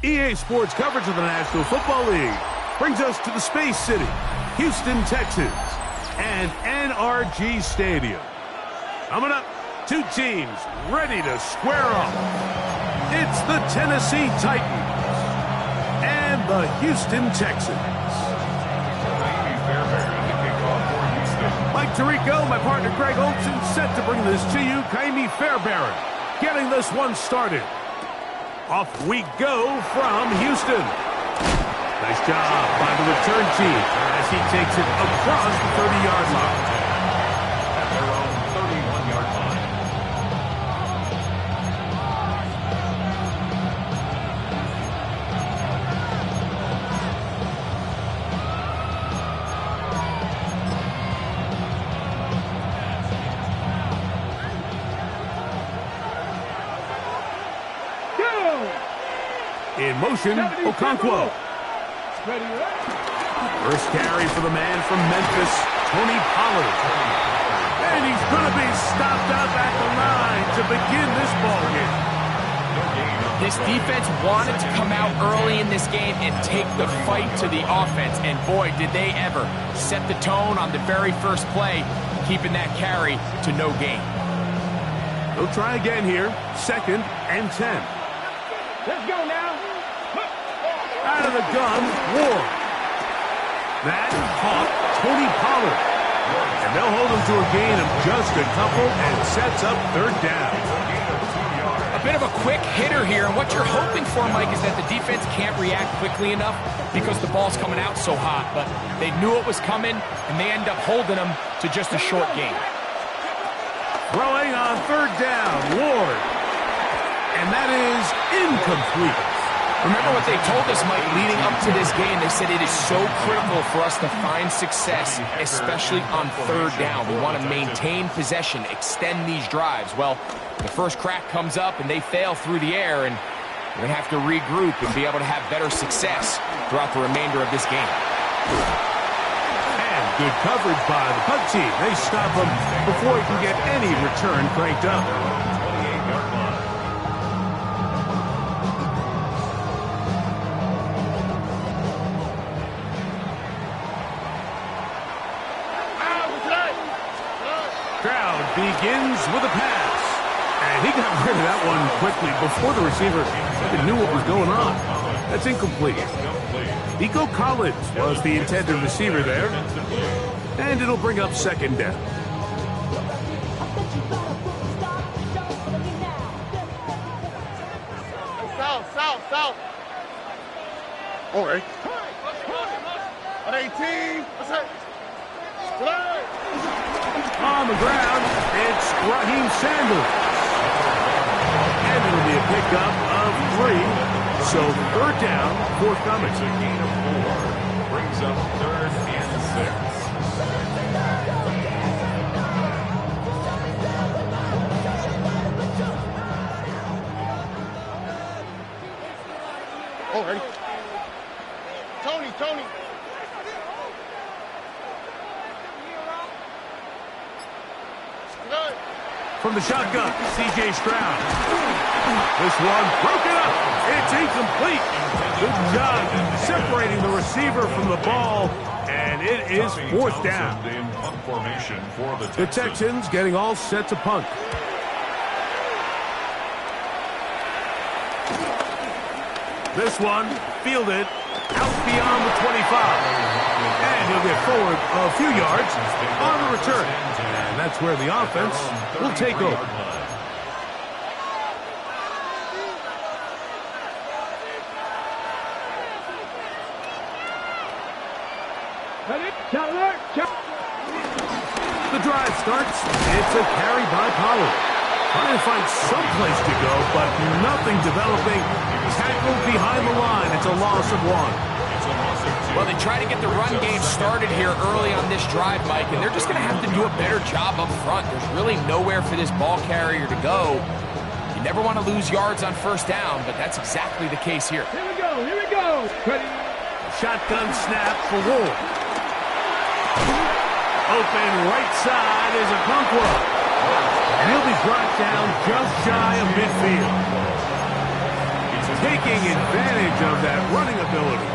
EA Sports coverage of the National Football League brings us to the Space City, Houston, Texas, and NRG Stadium. Coming up, two teams ready to square off. It's the Tennessee Titans and the Houston Texans. Mike Tirico, my partner Greg Olson, set to bring this to you. Ka'imi Fairbairn getting this one started. Off we go from Houston. Nice job by the return team as he takes it across the 30-yard line. At their own 31-yard line. In motion, Okonkwo. First carry for the man from Memphis, Tony Pollard. And he's going to be stopped up at the line to begin this ballgame. This defense wanted to come out early in this game and take the fight to the offense. And boy, did they ever set the tone on the very first play, keeping that carry to no gain. He'll try again here, 2nd and 10. Let's go now. Out of the gun, Ward. That caught Tony Pollard. And they'll hold him to a gain of just a couple and sets up 3rd down. A bit of a quick hitter here, and what you're hoping for, Mike, is that the defense can't react quickly enough because the ball's coming out so hot. But they knew it was coming, and they end up holding them to just a short gain. Throwing on 3rd down, Ward. And that is incomplete. Remember what they told us, Mike, leading up to this game. They said it is so critical for us to find success, especially on 3rd down. We want to maintain possession, extend these drives. Well, the first crack comes up, and they fail through the air, and we're going to have to regroup and be able to have better success throughout the remainder of this game. And good coverage by the punt team. They stop him before he can get any return cranked up. Begins with a pass. And he got rid of that one quickly before the receiver even knew what was going on. That's incomplete. Nico Collins was the intended receiver there. And it'll bring up 2nd down. South. All right. At 18. What's that? On the ground, it's Raheem Sanders. And it'll be a pickup of 3. So 3rd down, forthcoming. A gain of 4. Brings up 3rd and 6. All right. Tony. From the shotgun, C.J. Stroud. This one broken up. It's incomplete. Good job separating the receiver from the ball, and it is 4th down. The Texans getting all set to punt. This one fielded out beyond the 25. And he'll get forward a few yards on the return. And that's where the offense will take over. The drive starts. It's a carry by Pollard. Trying to find some place to go, but nothing developing. Tackled behind the line. It's a loss of 1. Well, they try to get the run game started here early on this drive, Mike, and they're just going to have to do a better job up front. There's really nowhere for this ball carrier to go. You never want to lose yards on 1st down, but that's exactly the case here. Here we go. Ready. Shotgun snap for Ward. Open right side is Okonkwo. And he'll be brought down just shy of midfield. Taking advantage of that running ability.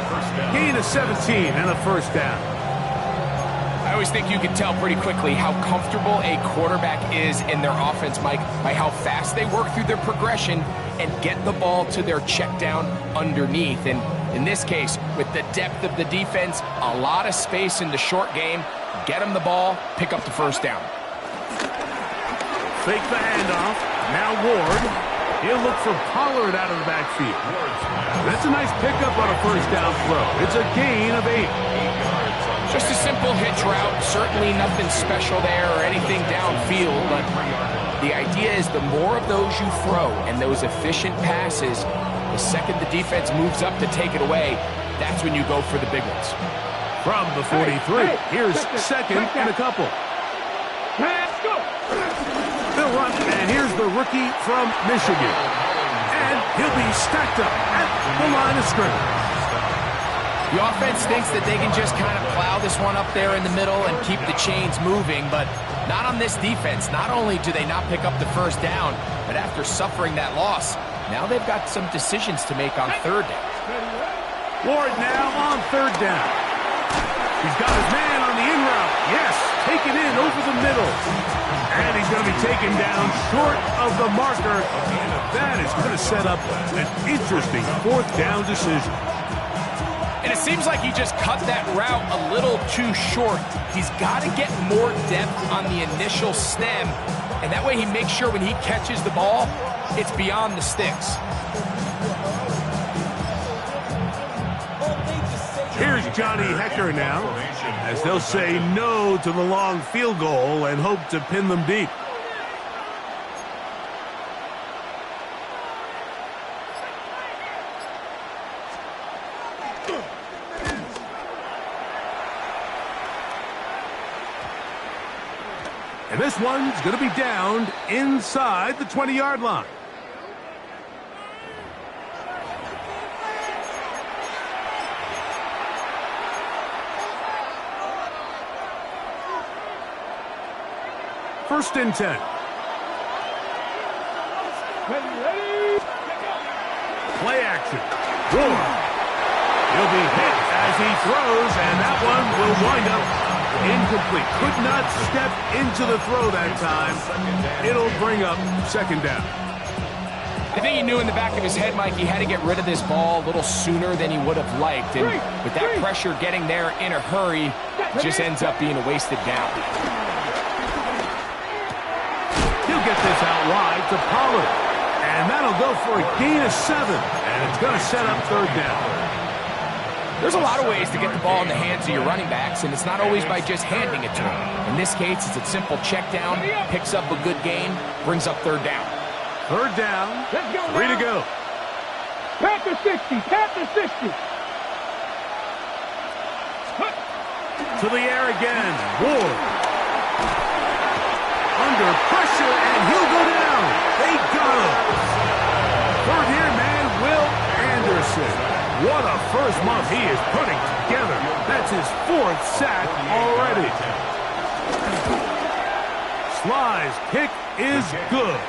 Gain of 17 and a first down. I always think you can tell pretty quickly how comfortable a quarterback is in their offense, Mike, by how fast they work through their progression and get the ball to their check down underneath. And in this case, with the depth of the defense, a lot of space in the short game, get them the ball, pick up the first down. Fake the handoff. Now Ward. He'll look for Pollard out of the backfield. That's a nice pickup on a first down throw. It's a gain of 8. Just a simple hitch route. Certainly nothing special there or anything downfield, but the idea is the more of those you throw and those efficient passes, the second the defense moves up to take it away, that's when you go for the big ones. From the 43, here's second and a couple. Let's go. They'll run, and here's the rookie from Michigan. And he'll be stacked up at the line of scrimmage. The offense thinks that they can just kind of plow this one up there in the middle and keep the chains moving, but not on this defense. Not only do they not pick up the first down, but after suffering that loss, now they've got some decisions to make on third down. Ward now on third down. He's got his man on the in route. Yes, taken in over the middle. And he's going to be taken down short of the marker. And that is going to set up an interesting fourth down decision. And it seems like he just cut that route a little too short. He's got to get more depth on the initial stem, and that way he makes sure when he catches the ball, it's beyond the sticks. Here's Johnny Hekker now, as they'll say no to the long field goal and hope to pin them deep. And this one's going to be downed inside the 20-yard line. First and 10. Play action. Ward. He'll be hit as he throws, and that one will wind up incomplete. Could not step into the throw that time. It'll bring up second down. I think he knew in the back of his head, Mike, he had to get rid of this ball a little sooner than he would have liked. And with that pressure getting there in a hurry, it just ends up being a wasted down. He'll get this out wide to Pollard. And that'll go for a gain of 7. And it's going to set up third down. There's a lot of ways to get the ball in the hands of your running backs, and it's not always by just handing it to them. In this case, it's a simple check down, picks up a good gain, brings up third down. Third down, 3 to go. Panther 60, Panther 60. To the air again, Ward. Under pressure, and he'll go down. They got him. Third here, man, Will Anderson. What a first month he is putting together. That's his 4th sack already. Sly's kick is good.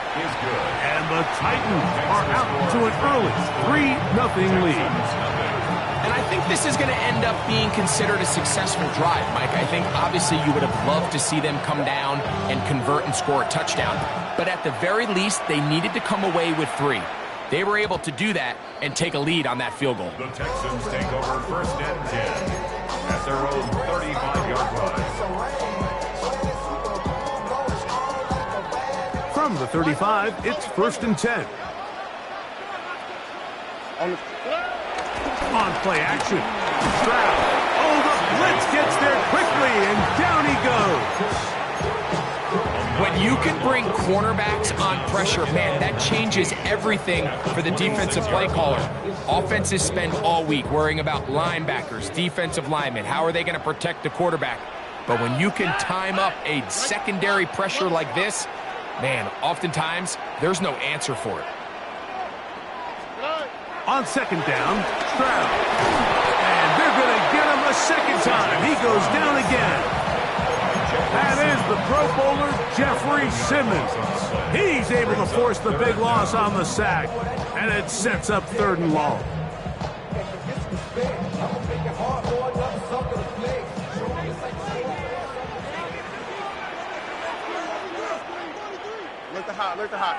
And the Titans are out to an early 3-0 lead. And I think this is going to end up being considered a successful drive, Mike. I think obviously you would have loved to see them come down and convert and score a touchdown. But at the very least, they needed to come away with 3. They were able to do that and take a lead on that field goal. The Texans take over first and 10 at their own 35-yard line. From the 35, it's first and 10. On play action. Stroud. Oh, the blitz gets there quickly, and down he goes. When you can bring cornerbacks on pressure, man, that changes everything for the defensive play caller. Offenses spend all week worrying about linebackers, defensive linemen. How are they going to protect the quarterback? But when you can time up a secondary pressure like this, man, oftentimes there's no answer for it. On second down, Stroud. And they're going to get him a second time. He goes down again. That is the Pro Bowler, Jeffrey Simmons. He's able to force the big loss on the sack, and it sets up 3rd and long. Look the hot, look the hot.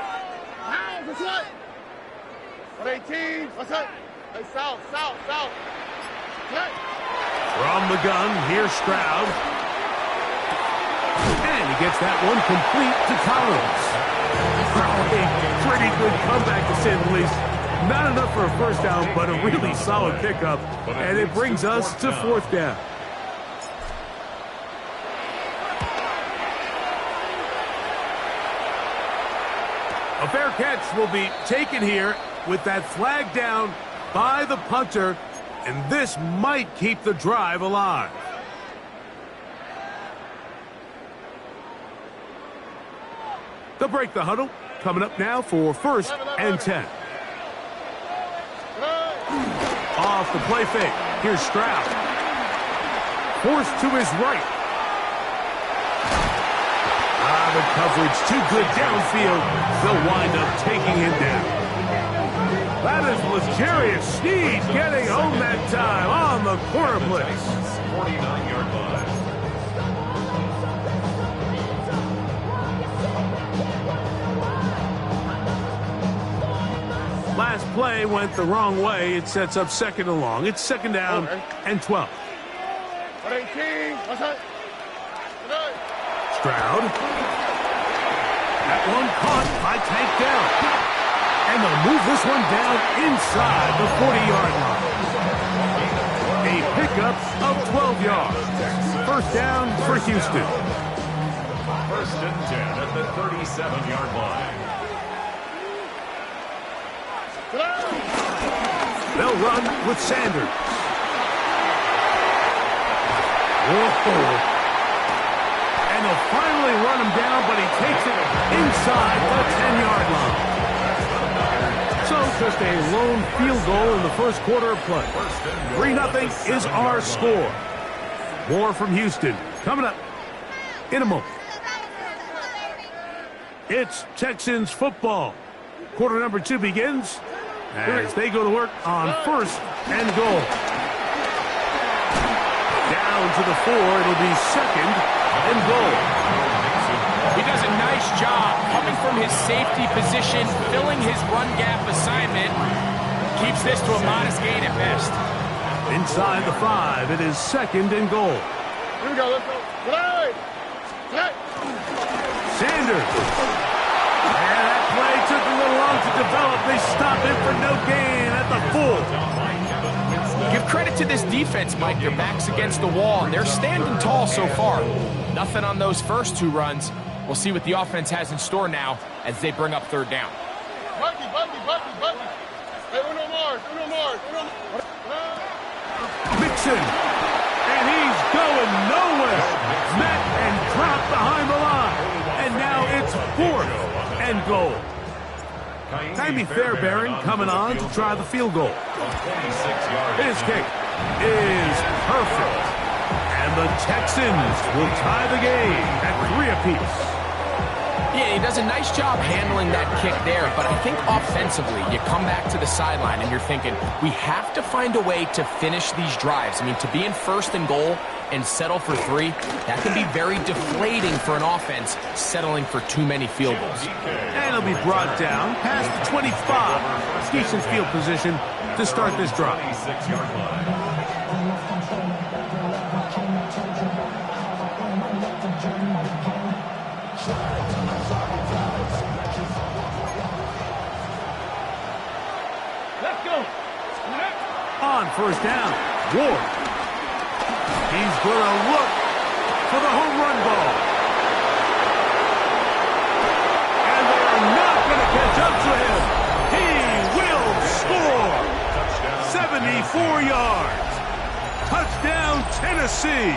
Now, what's up? 118, what's up? Hey, south. Hey. From the gun, here's Stroud. And he gets that one complete to Collins. A pretty good comeback, to say the least. Not enough for a first down, but a really solid pickup. And it brings us to 4th down. A fair catch will be taken here with that flag down by the punter, and this might keep the drive alive. They'll break the huddle. Coming up now for 1st and 10. Off the play fake. Here's Stroud. Forced to his right. The coverage too good downfield. They'll wind up taking him down. That is L'Jarius Sneed getting home that time on the corner blitz. 49-yard line. Last play went the wrong way. It sets up 2nd and long. It's 2nd down and 12. 118, what's up? Stroud. That one caught by Tank Dell. And they'll move this one down inside the 40-yard line. A pickup of 12 yards. 1st down for Houston. 1st and 10 at the 37-yard line. They'll run with Sanders. Whoa. And they'll finally run him down, but he takes it inside the 10-yard line. So just a lone field goal in the 1st quarter of play. 3-0 is our score. More from Houston coming up in a moment. It's Texans football. Quarter number 2 begins as they go to work on 1st and goal. Down to the 4, it'll be 2nd and goal. He does a nice job coming from his safety position, filling his run gap assignment. Keeps this to a modest gain at best. Inside the 5, it is 2nd and goal. Here we go, let's go. Play. Sanders. And that play took a little long to develop. They stop it for no gain at the 4. Give credit to this defense, Mike. Their back's against the wall, and they're standing tall so far. Nothing on those first 2 runs. We'll see what the offense has in store now as they bring up 3rd down. Bucky. Hey, Uno Mars. Mixon. And he's going nowhere. Met and dropped behind the line. And now it's 4th and goal. Kaimi Fairbairn coming on to try the field goal. His kick is perfect. And the Texans will tie the game at 3 apiece. Yeah, he does a nice job handling that kick there, but I think offensively, you come back to the sideline and you're thinking, we have to find a way to finish these drives. I mean, to be in 1st and goal and settle for 3, that can be very deflating for an offense settling for too many field goals. And he'll be brought down past the 25. Decent field position to start this drive. 26-yard line. On 1st down, Ward. He's going to look for the home run ball. And they are not going to catch up to him. He will score. 74 yards. Touchdown, Tennessee.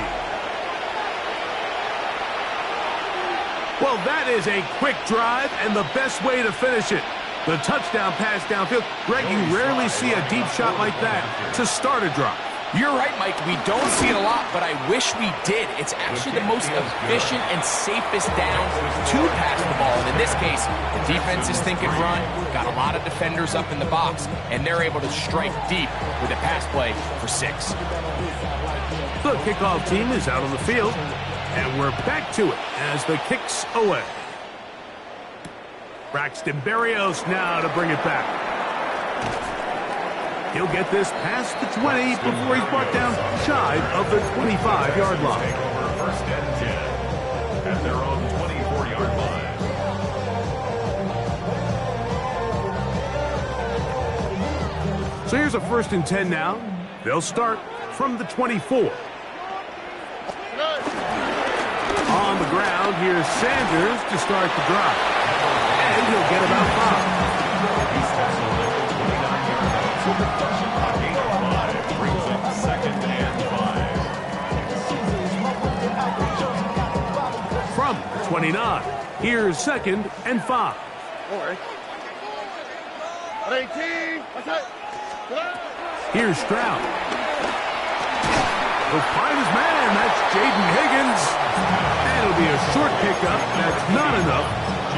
Well, that is a quick drive and the best way to finish it. The touchdown pass downfield. Greg, you rarely see a deep shot like that to start a drive. You're right, Mike. We don't see it a lot, but I wish we did. It's actually the most efficient and safest down to pass the ball. And in this case, the defense is thinking run, got a lot of defenders up in the box, and they're able to strike deep with a pass play for 6. The kickoff team is out on the field, and we're back to it as the kick's away. Braxton Berrios now to bring it back. He'll get this past the 20 before he's brought down shy of the 25-yard line. Take over first and 10 at their own 24-yard line. So here's a first and 10 now. They'll start from the 24. On the ground, here's Sanders to start the drive. And he'll get about 5. He steps on it for 29 yards. Gain of 5 brings up second and 5. From the 29, here's second and 5. Here's Stroud. He'll find his man. That's Jaden Higgins. And it'll be a short pickup. That's not enough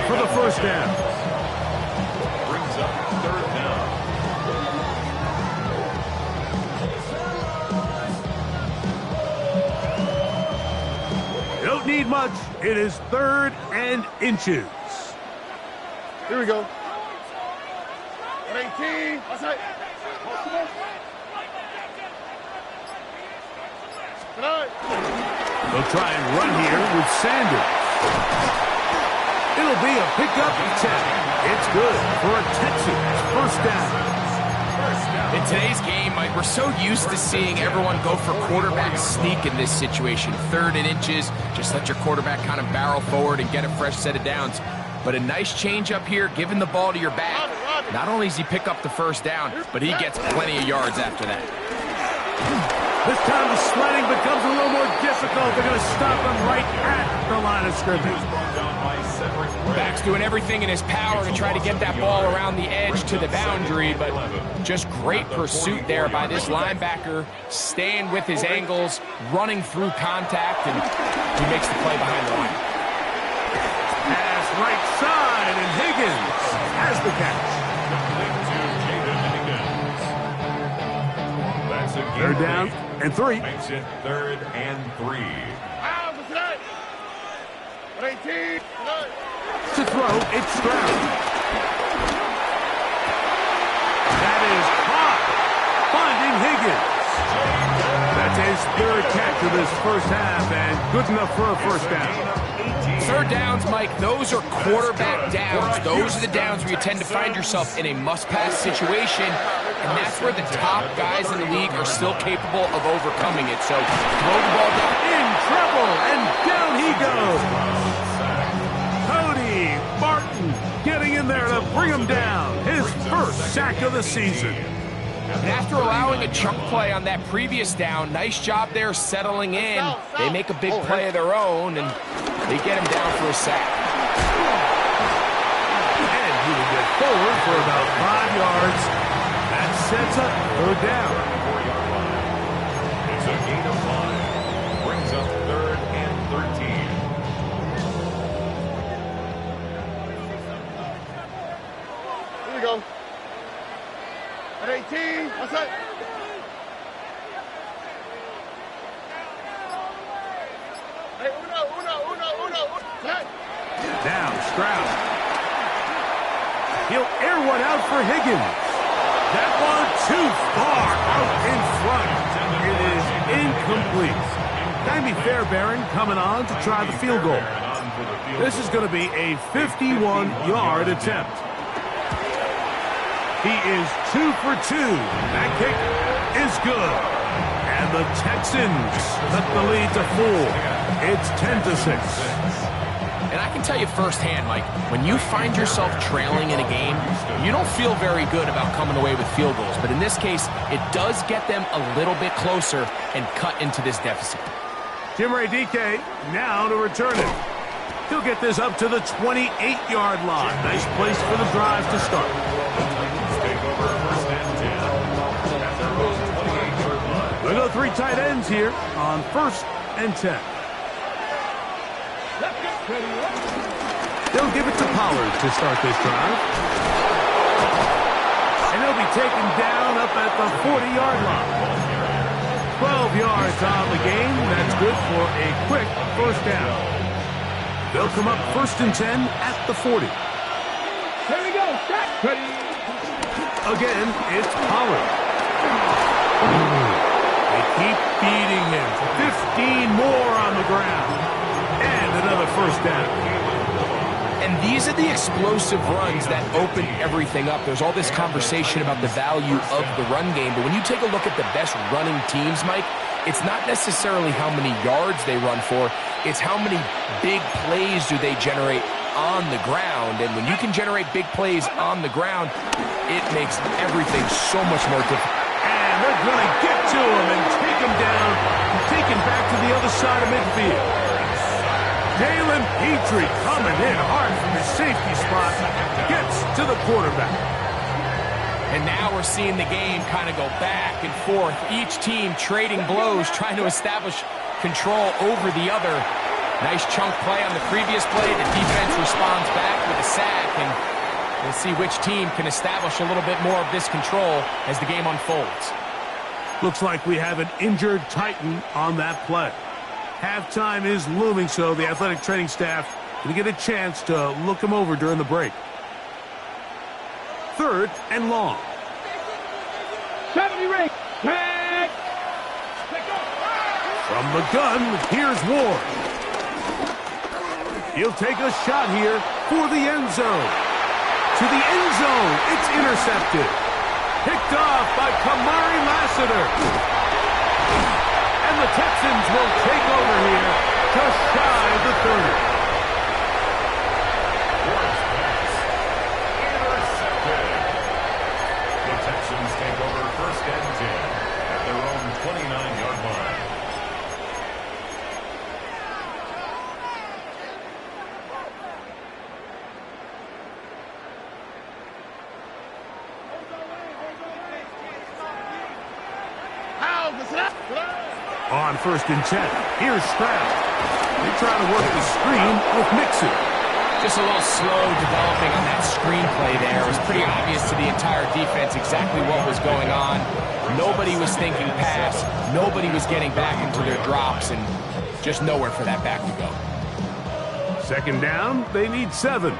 for the first down. Brings up third down. Don't need much. It is 3rd and inches. Here we go. 18. Outside. They'll try and run here with Sanders. It'll be a pickup of 10. It's good for a Texans first down. In today's game, Mike, we're so used to seeing everyone go for quarterback sneak in this situation. 3rd and inches, just let your quarterback kind of barrel forward and get a fresh set of downs. But a nice change up here, giving the ball to your back. Not only does he pick up the first down, but he gets plenty of yards after that. This time the sledding becomes a little more difficult. They're going to stop him right at the line of scrimmage. Back's doing everything in his power to try to get that ball around the edge to the boundary, but just great pursuit there by this linebacker, staying with his angles, running through contact, and he makes the play behind the line. Pass right side, and Higgins has the catch. They're down and 3. Makes it 3rd and 3. To throw, it's Stroud. That is caught. Finding Higgins. That's his 3rd catch of this first half, and good enough for a first down. 3rd downs, Mike, those are quarterback downs. Those are the downs where you tend to find yourself in a must-pass situation, and that's where the top guys in the league are still capable of overcoming it. So throw the ball down. In trouble, and down he goes. Cody Martin getting in there to bring him down. His first sack of the season. And after allowing a chunk play on that previous down, nice job there settling in. They make a big play of their own, and they get him down for a sack. And he will get forward for about 5 yards. That sets up 3rd down. It's a gain of 5. Brings up 3rd and 13. Here we go. At 18. Outside. Hey, uno. Now Stroud. He'll air one out for Higgins. That one too far out in front. It is incomplete. Danny Fairbairn coming on to try the field goal. This is going to be a 51-yard attempt. He is 2 for 2. That kick is good. And the Texans cut the lead to 4. It's 10-6. And I can tell you firsthand, Mike, when you find yourself trailing in a game, you don't feel very good about coming away with field goals. But in this case, it does get them a little bit closer and cut into this deficit. Jimmy DK now to return it. He'll get this up to the 28-yard line. Nice place for the drive to start. Take over first and 10 at their own 28-yard line. Look at Very tight ends here on 1st and 10. They'll give it to Pollard to start this drive. And they'll be taken down up at the 40-yard line. 12 yards on the game. That's good for a quick first down. They'll come up 1st and 10 at the 40. Here we go. Stop. Ready. Again, it's Pollard. They keep beating him. 15 more on the ground. And another first down. And these are the explosive runs that open everything up. There's all this conversation about the value of the run game, but when you take a look at the best running teams, Mike, it's not necessarily how many yards they run for, it's how many big plays do they generate on the ground. And when you can generate big plays on the ground, it makes everything so much more difficult. And they're going to get to him and take him down, take him back to the other side of midfield. Jalen Petrie coming in hard from his safety spot, gets to the quarterback. And now we're seeing the game kind of go back and forth. Each team trading blows, trying to establish control over the other. Nice chunk play on the previous play. The defense responds back with a sack, and we'll see which team can establish a little bit more of this control as the game unfolds. Looks like we have an injured Titan on that play. Halftime is looming, so the athletic training staff going to get a chance to look him over during the break. 3rd and long. 70 ring. Tag. From the gun, here's Ward. He'll take a shot here for the end zone. To the end zone, it's intercepted. Picked off by Kamari Lassiter. And the Texans will take over here just shy of the 30. Intercepted. The Texans take over 1st and 10 at their own 29-yard line. On 1st and 10, here's Stroud. They try to work the screen with Mixon. Just a little slow developing on that screenplay there. It was pretty obvious to the entire defense exactly what was going on. Nobody was thinking pass. Nobody was getting back into their drops, and just nowhere for that back to go. 2nd down, they need 7.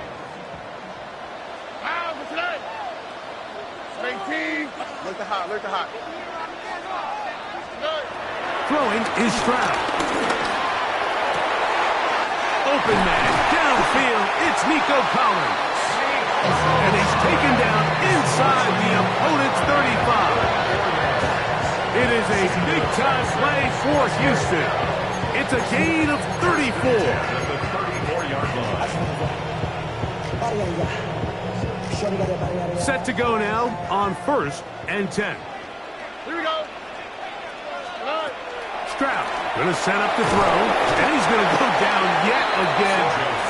18. Look the hot, look the hot. Throwing is Stroud. Open man, downfield, it's Nico Collins. And he's taken down inside the opponent's 35. It is a big-time play for Houston. It's a gain of 34. At the 34-yard line. Set to go now on 1st and 10. Here we go. Stroud going to set up the throw, and he's going to go down yet again.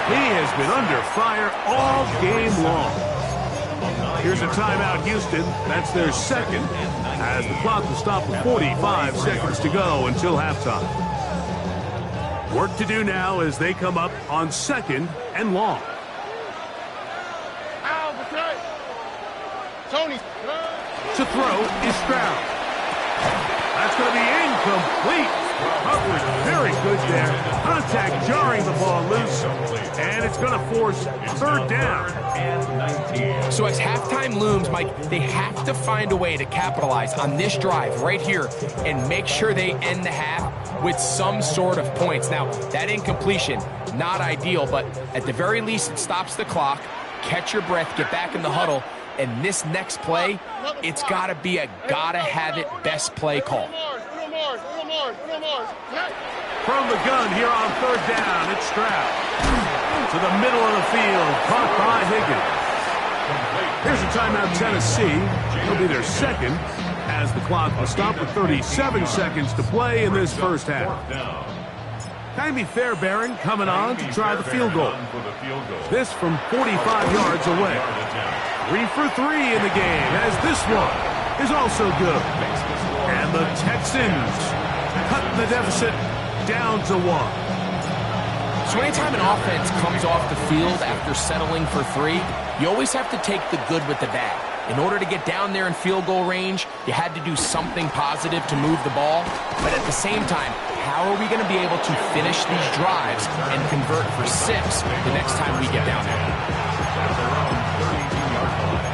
He has been under fire all game long. Here's a timeout, Houston. That's their 2nd, as the clock will stop with 45 seconds to go until halftime. Work to do now as they come up on 2nd and long. Tony. To throw is Stroud. That's going to be incomplete. Coverage very good there. Contact jarring the ball loose. And it's going to force 3rd down. So as halftime looms, Mike, they have to find a way to capitalize on this drive right here and make sure they end the half with some sort of points. Now, that incompletion, not ideal, but at the very least, it stops the clock. Catch your breath, get back in the huddle. And this next play, it's got to be a gotta-have-it best play call. From the gun here on 3rd down, it's Stroud. To the middle of the field, caught by Higgins. Here's a timeout, Tennessee. It'll be their 2nd, as the clock will stop with 37 seconds to play in this first half. Jaime Fairbairn coming on to try the field goal. This from 45 yards away. 3 for 3 in the game, as this one is also good. And the Texans cutting the deficit down to 1. So anytime an offense comes off the field after settling for 3, you always have to take the good with the bad. In order to get down there in field goal range, you had to do something positive to move the ball. But at the same time, how are we going to be able to finish these drives and convert for 6 the next time we get down there? At their own 32-yard line.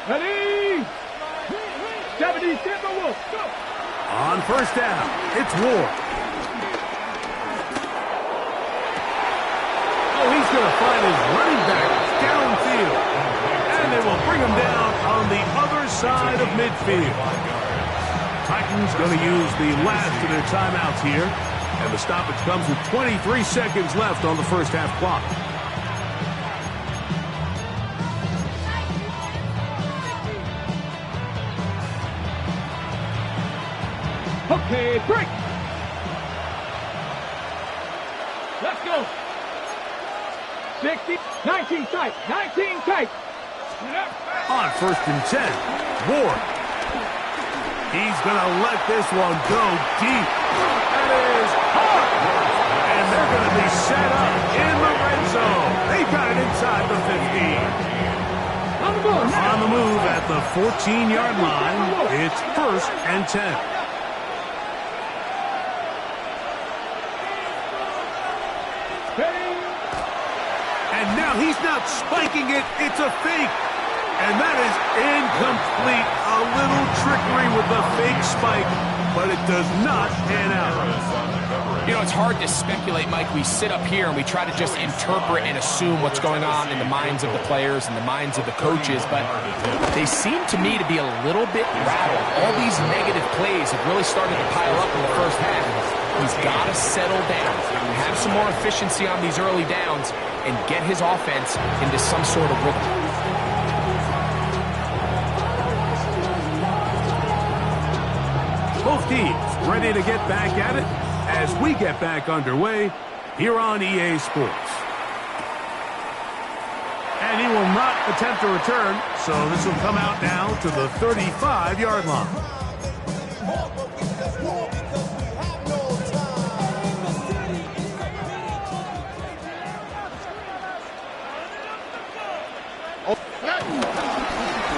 Ready? 70, Timberwolves, go! On first down, it's Ward. Oh, he's going to find his running back downfield. And they will bring him down on the other side of midfield. Titans going to use the last of their timeouts here. And the stoppage comes with 23 seconds left on the first half clock. Okay, break! Let's go! 60, 19 tight, 19 tight! On first and 10, Ward. He's going to let this one go deep. That is hard. And they're going to be set up in the red zone. They got it inside the 15. On the move, On the move at the 14-yard line, it's first and 10. And now he's not spiking it, it's a fake. And that is incomplete. A little trickery with the fake spike, but it does not pan out. You know, it's hard to speculate, Mike. We sit up here and we try to just interpret and assume what's going on in the minds of the players and the minds of the coaches, but they seem to me to be a little bit rattled. All these negative plays have really started to pile up in the first half. He's got to settle down, have some more efficiency on these early downs, and get his offense into some sort of rhythm. Both teams ready to get back at it as we get back underway here on EA Sports. And he will not attempt a return, so this will come out now to the 35-yard line.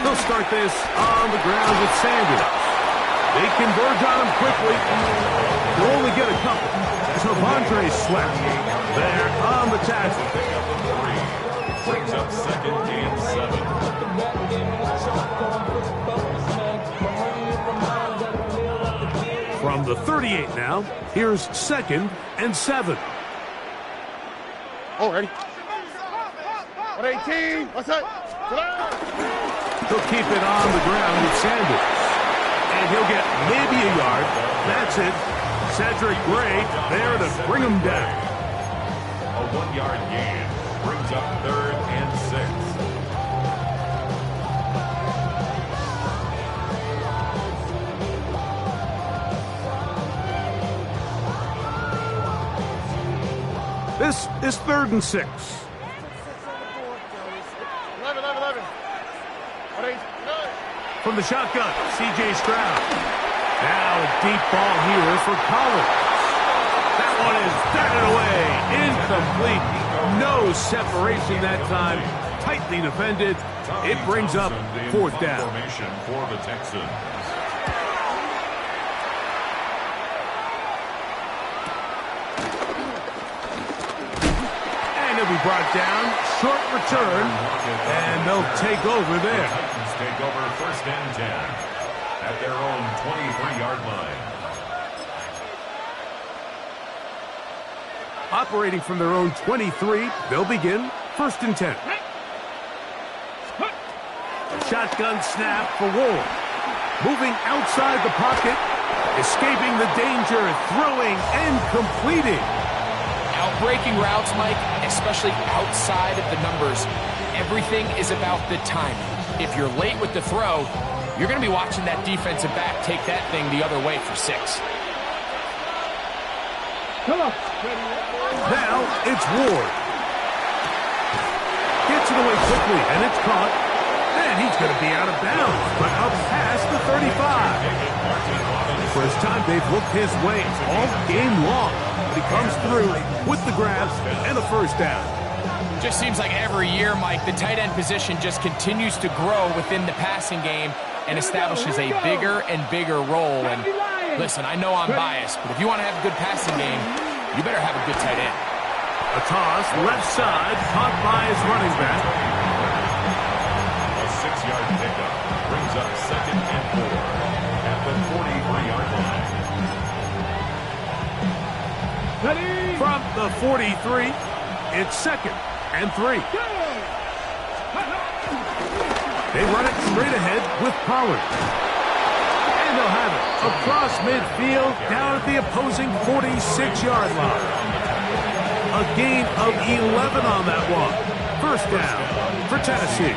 They'll start this on the ground with Sanders. They converge on him quickly. They'll only get a couple. T'Vondre Sweat there on the tackle. Brings up second and 7. From the 38 now, here's second and 7. Oh, ready? 118. What's up? He'll keep it on the ground with Sanders. And he'll get maybe a yard. That's it. Cedric Gray there to bring him down. A 1-yard gain brings up third and 6. This is third and 6. 11. From the shotgun, C.J. Stroud. Now a deep ball here for Collins. That one is batted away. Incomplete. No separation that time. Tightly defended. It brings up fourth down. Formation for the Texans. And he'll be brought down. Short return. And they'll take over there. Take over first and 10 at their own 23-yard line. Operating from their own 23, they'll begin first and 10. Shotgun snap for Ward. Moving outside the pocket, escaping the danger, throwing and completing. Outbreaking routes, Mike, especially outside of the numbers, everything is about the timing. If you're late with the throw, you're going to be watching that defensive back take that thing the other way for 6. Come on. Now it's Ward. Gets it away quickly, and it's caught. And he's going to be out of bounds, but up past the 35. First time they've looked his way all game long. But he comes through with the grab and the first down. Just seems like every year, Mike, the tight end position just continues to grow within the passing game and establishes a bigger and bigger role. And listen, I know I'm biased, but if you want to have a good passing game, you better have a good tight end. A toss, left side, caught by his running back. A 6-yard pickup brings up 2nd and 4 at the 43-yard line. From the 43, it's 2nd and 3. They run it straight ahead with Pollard. And they'll have it across midfield down at the opposing 46-yard line. A gain of 11 on that one. First down for Tennessee.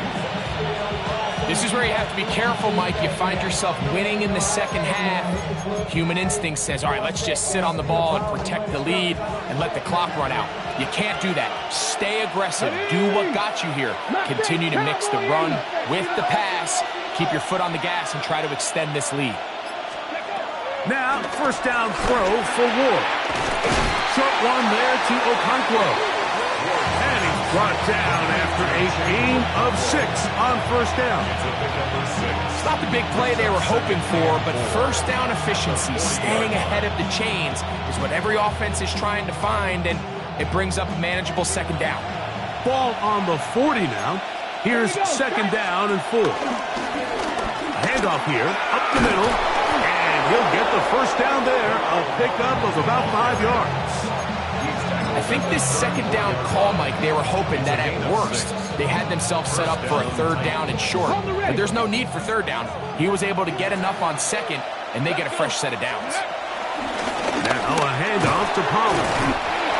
This is where you have to be careful, Mike. You find yourself winning in the second half. Human instinct says, all right, let's just sit on the ball and protect the lead and let the clock run out. You can't do that. Stay aggressive. Do what got you here. Continue to mix the run with the pass. Keep your foot on the gas and try to extend this lead. Now, first down throw for Ward. Short one there to Okonkwo. And he's brought down after a gain of 6 on first down. It's not the big play they were hoping for, but first down efficiency, staying ahead of the chains, is what every offense is trying to find, and it brings up a manageable second down. Ball on the 40 now. Here's second down and 4. Handoff here, up the middle, and he'll get the first down there. A pickup of about 5 yards. I think this second down call, Mike, they were hoping that at worst they had themselves set up for a third down and short. But there's no need for third down. He was able to get enough on second, and they get a fresh set of downs. Now a handoff to Pollard.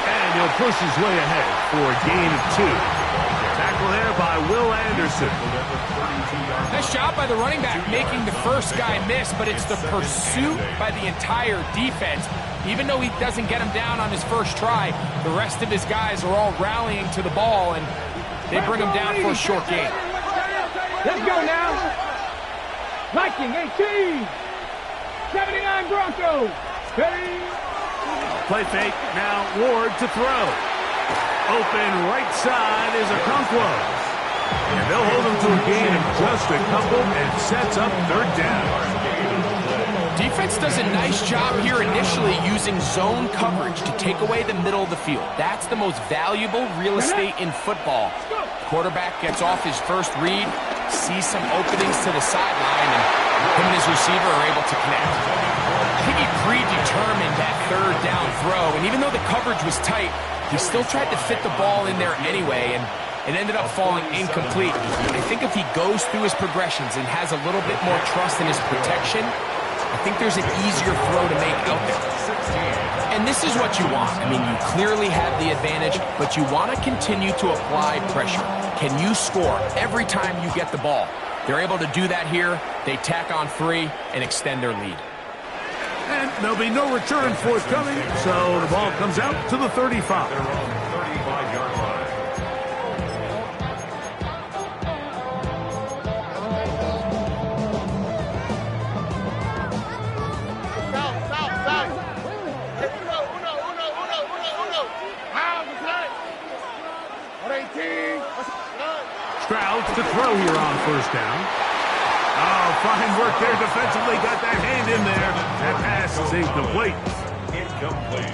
And he'll push his way ahead for a gain of 2. Tackle there by Will Anderson. Nice job by the running back making the first guy miss, but it's the pursuit by the entire defense. Even though he doesn't get him down on his first try, the rest of his guys are all rallying to the ball, and they bring him down for a short gain. Let's go now. Viking 18. 79 Broncos. Hey. Play fake, now Ward to throw. Open right side is Okonkwo. And they'll hold him to a gain of just a couple and sets up third down. Defense does a nice job here initially using zone coverage to take away the middle of the field. That's the most valuable real estate in football. Quarterback gets off his first read, sees some openings to the sideline, and him and his receiver are able to connect. I think he predetermined that third down throw, and even though the coverage was tight, he still tried to fit the ball in there anyway, and it ended up falling incomplete. I think if he goes through his progressions and has a little bit more trust in his protection, I think there's an easier throw to make out there. And this is what you want. I mean, you clearly have the advantage, but you want to continue to apply pressure. Can you score every time you get the ball? They're able to do that here. They tack on 3 and extend their lead. And there'll be no return forthcoming, so the ball comes out to the 35. Their own 35-yard line. Stroud to throw here on first down. Oh, fine work there defensively. Got that hand in there. That pass is incomplete.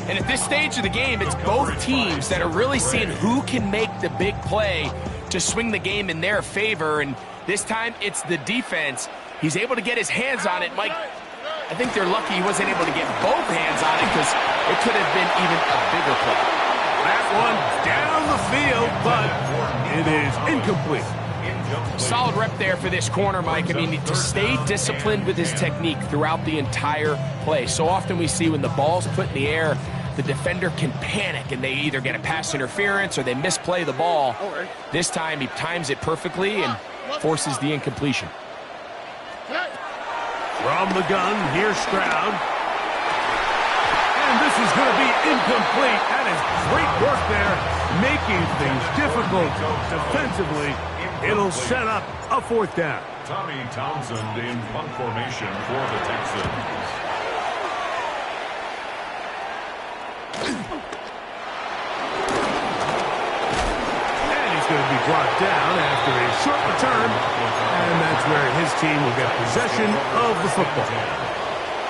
And at this stage of the game, it's both teams that are really seeing who can make the big play to swing the game in their favor. And this time, it's the defense. He's able to get his hands on it. Mike, I think they're lucky he wasn't able to get both hands on it because it could have been even a bigger play. That one down the field, but it is incomplete. Solid rep there for this corner, Mike. I mean, to stay disciplined with his technique throughout the entire play. So often we see when the ball's put in the air, the defender can panic and they either get a pass interference or they misplay the ball. This time he times it perfectly and forces the incompletion. From the gun, here's Stroud. And this This is going to be incomplete. That is great work there, making things difficult defensively. It'll set up a fourth down. Tommy Townsend in punt formation for the Texans. Going to be brought down after a short return, and that's where his team will get possession of the football.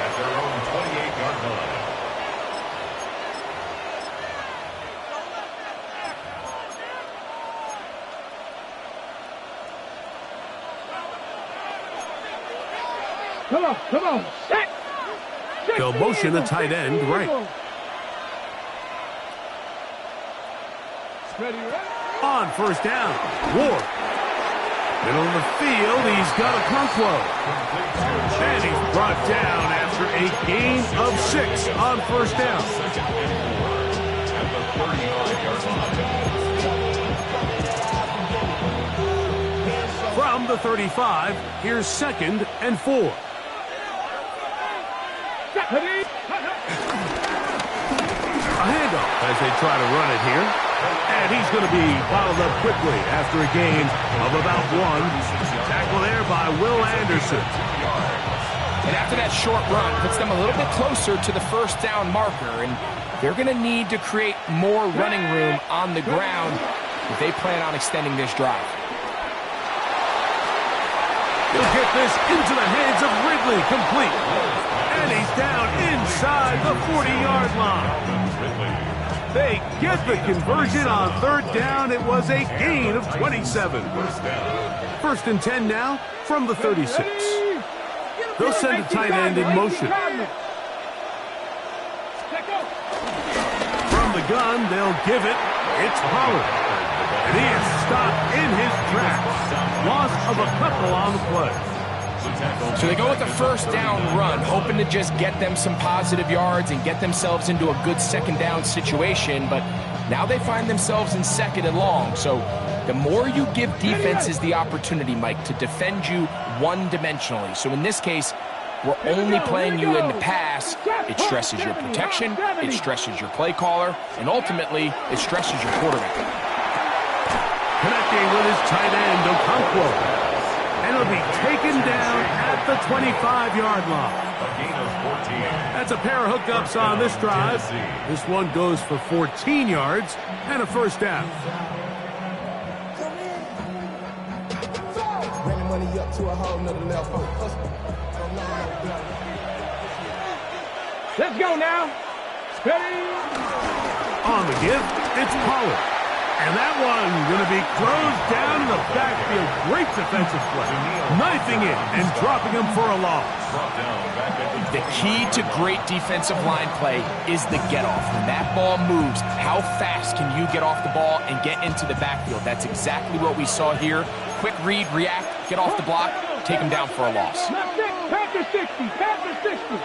At their own 28-yard line. Come on, set. They'll motion a tight end right. Ready, ready. On first down, Ward. Middle of the field, he's got Okonkwo. And he's brought down after a gain of 6 on first down. At the 39-yard line. From the 35, here's 2nd and 4. A handoff as they try to run it here. And he's going to be bottled up quickly after a gain of about 1. Tackle there by Will Anderson. And after that short run, puts them a little bit closer to the first down marker. And they're going to need to create more running room on the ground if they plan on extending this drive. He'll get this into the hands of Ridley, complete. And he's down inside the 40-yard line. They get the conversion on third down. It was a gain of 27. First and 10 now from the 36. They'll send a tight end in motion. From the gun, they'll give it. It's Pollard. And he is stopped in his tracks. Loss of a couple on the play. So they go with the first down run, hoping to just get them some positive yards and get themselves into a good second down situation, but now they find themselves in 2nd and long. So the more you give defenses the opportunity, Mike, to defend you one-dimensionally. So in this case, we're only playing you in the pass. It stresses your protection, it stresses your play caller, and ultimately, it stresses your quarterback. Connecting with his tight end, Okonkwo. And it'll be taken down at the 25-yard line. A gain of 14. That's a pair of hookups on this drive. This one goes for 14 yards and a first down. Running money up to a whole nother level. Let's go now. Ready. On the give, it's Pollard. And that one going to be closed down in the backfield. Great defensive play. Knifing it and dropping him for a loss. The key to great defensive line play is the get-off. When that ball moves, how fast can you get off the ball and get into the backfield? That's exactly what we saw here. Quick read, react, get off the block, take him down for a loss. Panther 60, Panther 60.